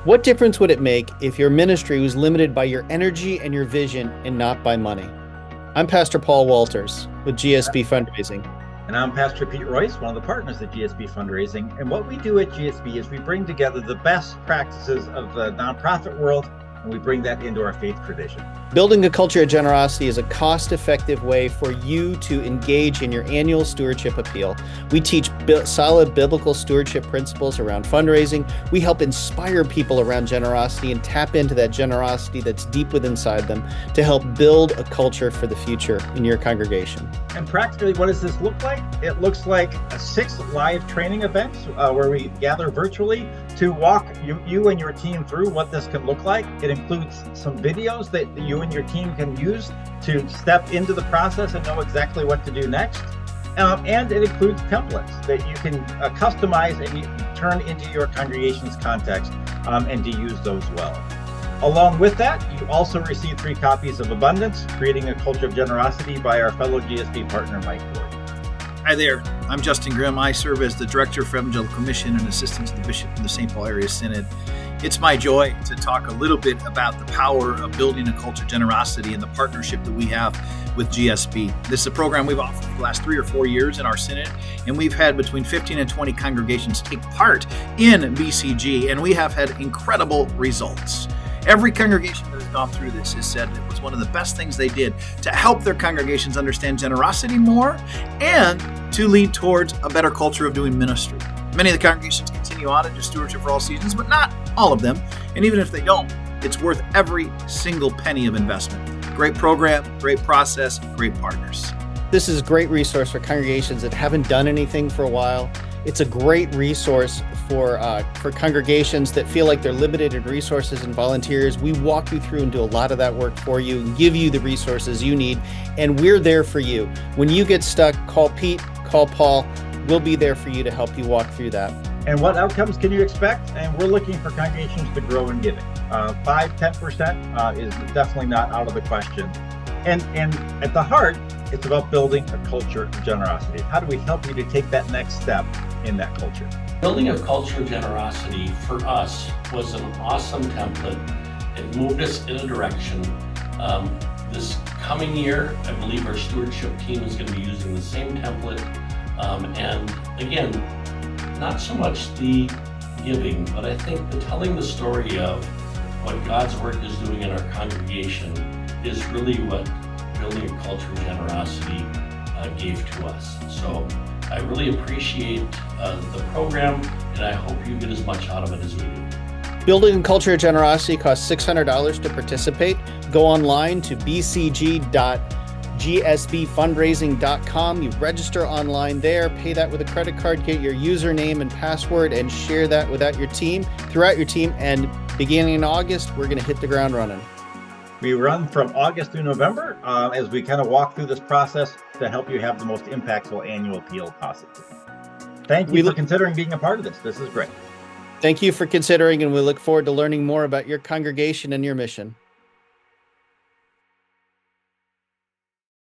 What difference would it make if your ministry was limited by your energy and your vision and not by money? I'm Pastor Paul Walters with GSB Fundraising. And I'm Pastor Pete Royce, one of the partners at GSB Fundraising. And what we do at GSB is we bring together the best practices of the nonprofit world, and we bring that into our faith tradition. Building a culture of generosity is a cost-effective way for you to engage in your annual stewardship appeal. We teach solid biblical stewardship principles around fundraising. We help inspire people around generosity and tap into that generosity that's deep within inside them to help build a culture for the future in your congregation. And practically, what does this look like? It looks like 6 live training events where we gather virtually to walk you and your team through what this can look like. It includes some videos that you and your team can use to step into the process and know exactly what to do next. And it includes templates that you can customize and you turn into your congregation's context and to use those well. Along with that, you also receive 3 copies of Abundance, Creating a Culture of Generosity by our fellow GSB partner, Mike Ford. Hi there, I'm Justin Grimm. I serve as the Director for Evangelical Mission and Assistant to the Bishop in the St. Paul Area Synod. It's my joy to talk a little bit about the power of building a culture of generosity and the partnership that we have with GSB. This is a program we've offered for the last 3 or 4 years in our Synod, and we've had between 15 and 20 congregations take part in BCG, and we have had incredible results. Every congregation that has gone through this has said it was one of the best things they did to help their congregations understand generosity more and to lead towards a better culture of doing ministry. Many of the congregations continue on and do stewardship for all seasons, but not all of them. And even if they don't, it's worth every single penny of investment. Great program, great process, great partners. This is a great resource for congregations that haven't done anything for a while. It's a great resource for congregations that feel like they're limited in resources and volunteers. We walk you through and do a lot of that work for you and give you the resources you need. And we're there for you. When you get stuck, call Pete, call Paul. We'll be there for you to help you walk through that. And what outcomes can you expect? And we're looking for congregations to grow in giving. 5-10% is definitely not out of the question. And at the heart, it's about building a culture of generosity. How do we help you to take that next step in that culture? Building a culture of generosity for us was an awesome template. It moved us in a direction. This coming year, I believe our stewardship team is going to be using the same template. And again, not so much the giving, but I think the telling the story of what God's work is doing in our congregation is really what building a culture of generosity gave to us. So I really appreciate the program, and I hope you get as much out of it as we do. Building a culture of generosity costs $600 to participate. Go online to bcg.gsbfundraising.com. You register online there, pay that with a credit card, get your username and password, and share that throughout your team. And beginning in August, we're going to hit the ground running. We run from August through November as we kind of walk through this process to help you have the most impactful annual appeal possible. Thank you for considering being a part of this. This is great. Thank you for considering, and we look forward to learning more about your congregation and your mission.